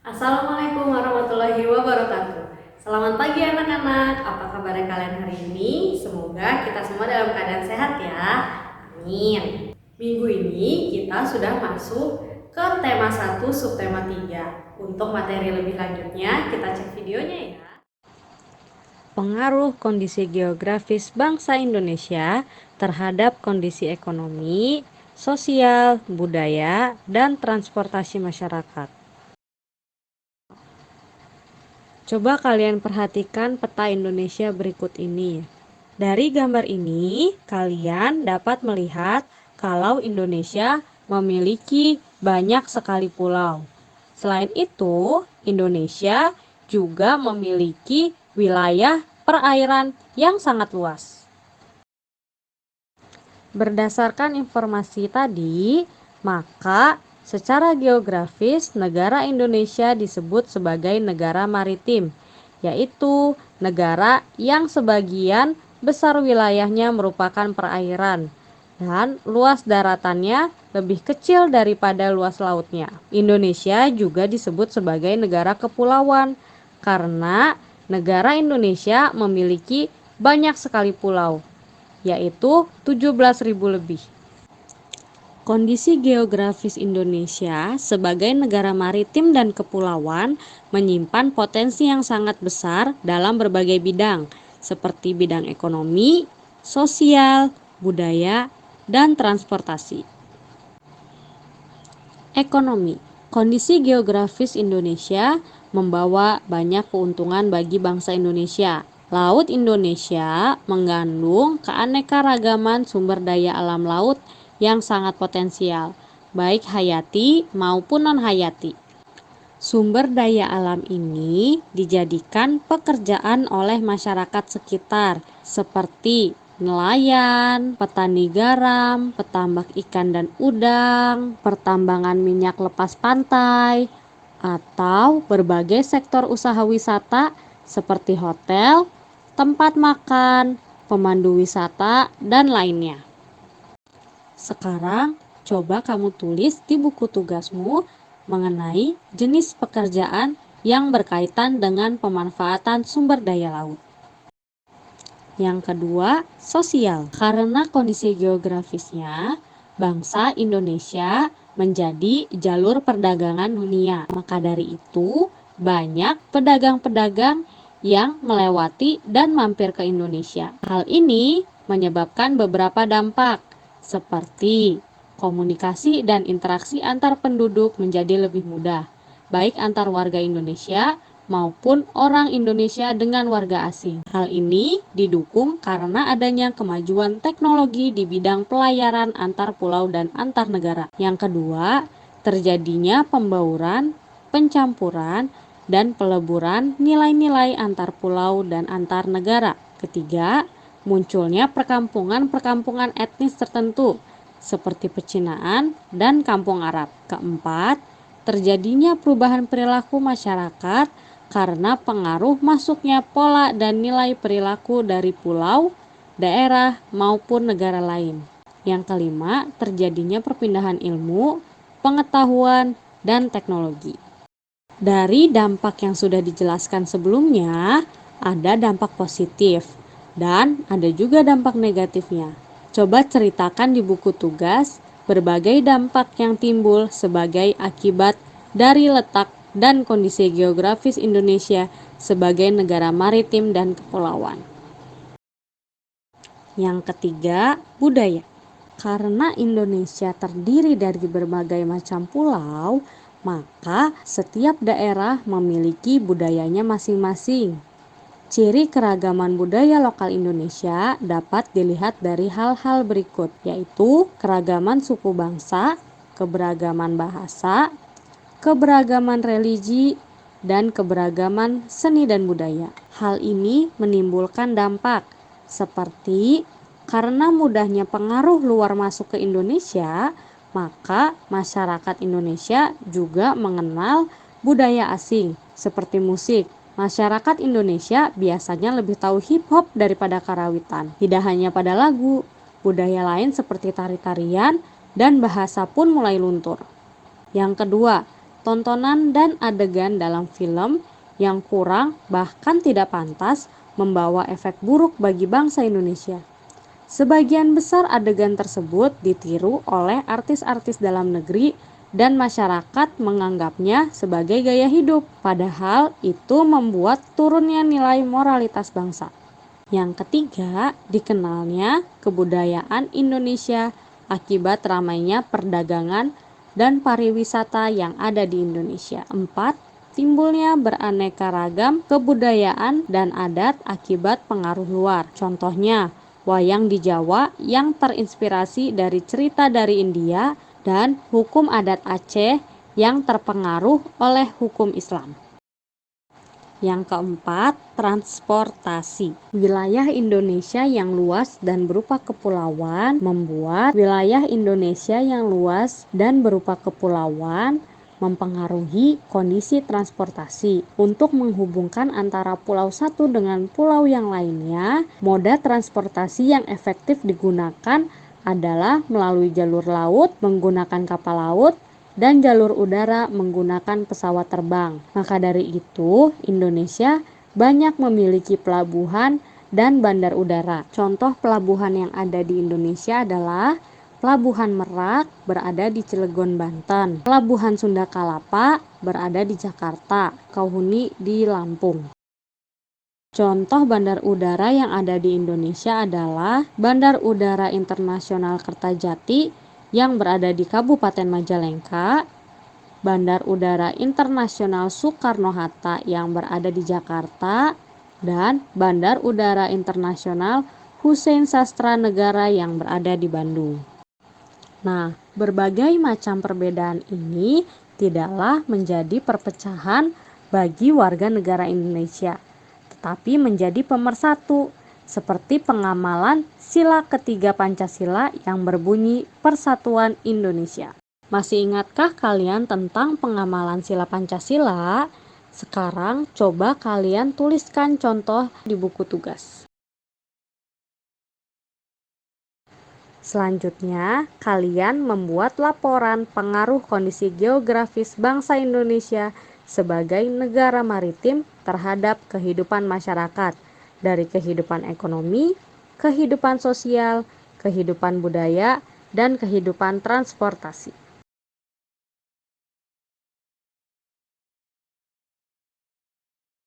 Assalamualaikum warahmatullahi wabarakatuh. Selamat pagi anak-anak, apa kabar kalian hari ini? Semoga kita semua dalam keadaan sehat ya. Amin. Minggu ini kita sudah masuk ke tema 1 subtema 3. Untuk materi lebih lanjutnya kita cek videonya ya. Pengaruh kondisi geografis bangsa Indonesia terhadap kondisi ekonomi, sosial, budaya, dan transportasi masyarakat. Coba kalian perhatikan peta Indonesia berikut ini. Dari gambar ini, kalian dapat melihat kalau Indonesia memiliki banyak sekali pulau. Selain itu, Indonesia juga memiliki wilayah perairan yang sangat luas. Berdasarkan informasi tadi, maka secara geografis negara Indonesia disebut sebagai negara maritim, yaitu negara yang sebagian besar wilayahnya merupakan perairan dan luas daratannya lebih kecil daripada luas lautnya. Indonesia juga disebut sebagai negara kepulauan karena negara Indonesia memiliki banyak sekali pulau, yaitu 17.000 lebih. Kondisi geografis Indonesia sebagai negara maritim dan kepulauan menyimpan potensi yang sangat besar dalam berbagai bidang, seperti bidang ekonomi, sosial, budaya, dan transportasi. Ekonomi. Kondisi geografis Indonesia membawa banyak keuntungan bagi bangsa Indonesia. Laut Indonesia mengandung keanekaragaman sumber daya alam laut yang sangat potensial, baik hayati maupun non-hayati. Sumber daya alam ini dijadikan pekerjaan oleh masyarakat sekitar, seperti nelayan, petani garam, petambak ikan dan udang, pertambangan minyak lepas pantai, atau berbagai sektor usaha wisata seperti hotel, tempat makan, pemandu wisata, dan lainnya. Sekarang, coba kamu tulis di buku tugasmu mengenai jenis pekerjaan yang berkaitan dengan pemanfaatan sumber daya laut. Yang kedua, sosial. Karena kondisi geografisnya, bangsa Indonesia menjadi jalur perdagangan dunia. Maka dari itu, banyak pedagang-pedagang yang melewati dan mampir ke Indonesia. Hal ini menyebabkan beberapa dampak, seperti komunikasi dan interaksi antar penduduk menjadi lebih mudah, baik antar warga Indonesia maupun orang Indonesia dengan warga asing. Hal ini didukung karena adanya kemajuan teknologi di bidang pelayaran antar pulau dan antar negara. Yang kedua, terjadinya pembauran, pencampuran, dan peleburan nilai-nilai antar pulau dan antar negara. Ketiga, munculnya perkampungan-perkampungan etnis tertentu seperti pecinaan dan kampung Arab. Keempat, terjadinya perubahan perilaku masyarakat karena pengaruh masuknya pola dan nilai perilaku dari pulau, daerah, maupun negara lain. Yang kelima, terjadinya perpindahan ilmu, pengetahuan, dan teknologi. Dari dampak yang sudah dijelaskan sebelumnya, ada dampak positif dan ada juga dampak negatifnya. Coba ceritakan di buku tugas berbagai dampak yang timbul sebagai akibat dari letak dan kondisi geografis Indonesia sebagai negara maritim dan kepulauan. Yang ketiga, budaya. Karena Indonesia terdiri dari berbagai macam pulau, maka setiap daerah memiliki budayanya masing-masing. Ciri keragaman budaya lokal Indonesia dapat dilihat dari hal-hal berikut, yaitu keragaman suku bangsa, keberagaman bahasa, keberagaman religi, dan keberagaman seni dan budaya. Hal ini menimbulkan dampak seperti karena mudahnya pengaruh luar masuk ke Indonesia, maka masyarakat Indonesia juga mengenal budaya asing seperti musik. Masyarakat Indonesia biasanya lebih tahu hip hop daripada karawitan. Tidak hanya pada lagu, budaya lain seperti tari-tarian dan bahasa pun mulai luntur. Yang kedua, tontonan dan adegan dalam film yang kurang bahkan tidak pantas membawa efek buruk bagi bangsa Indonesia. Sebagian besar adegan tersebut ditiru oleh artis-artis dalam negeri dan masyarakat menganggapnya sebagai gaya hidup, padahal itu membuat turunnya nilai moralitas bangsa. Yang ketiga, dikenalnya kebudayaan Indonesia akibat ramainya perdagangan dan pariwisata yang ada di Indonesia. 4. Timbulnya beraneka ragam kebudayaan dan adat akibat pengaruh luar. Contohnya, wayang di Jawa yang terinspirasi dari cerita dari India dan hukum adat Aceh yang terpengaruh oleh hukum Islam. Yang keempat, transportasi. Wilayah Indonesia yang luas dan berupa kepulauan membuat wilayah Indonesia yang luas dan berupa kepulauan mempengaruhi kondisi transportasi. Untuk menghubungkan antara pulau satu dengan pulau yang lainnya, moda transportasi yang efektif digunakan adalah melalui jalur laut menggunakan kapal laut dan jalur udara menggunakan pesawat terbang. Maka dari itu, Indonesia banyak memiliki pelabuhan dan bandar udara. Contoh pelabuhan yang ada di Indonesia adalah Pelabuhan Merak berada di Cilegon, Banten. Pelabuhan Sunda Kalapa berada di Jakarta, Kahuni di Lampung. Contoh bandar udara yang ada di Indonesia adalah Bandar Udara Internasional Kertajati yang berada di Kabupaten Majalengka, Bandar Udara Internasional Soekarno-Hatta yang berada di Jakarta, dan Bandar Udara Internasional Hussein Sastra Negara yang berada di Bandung. Nah, berbagai macam perbedaan ini tidaklah menjadi perpecahan bagi warga negara Indonesia, tetapi menjadi pemersatu, seperti pengamalan sila ketiga Pancasila yang berbunyi Persatuan Indonesia. Masih ingatkah kalian tentang pengamalan sila Pancasila? Sekarang coba kalian tuliskan contoh di buku tugas. Selanjutnya, kalian membuat laporan pengaruh kondisi geografis bangsa Indonesia sebagai negara maritim terhadap kehidupan masyarakat, dari kehidupan ekonomi, kehidupan sosial, kehidupan budaya, dan kehidupan transportasi.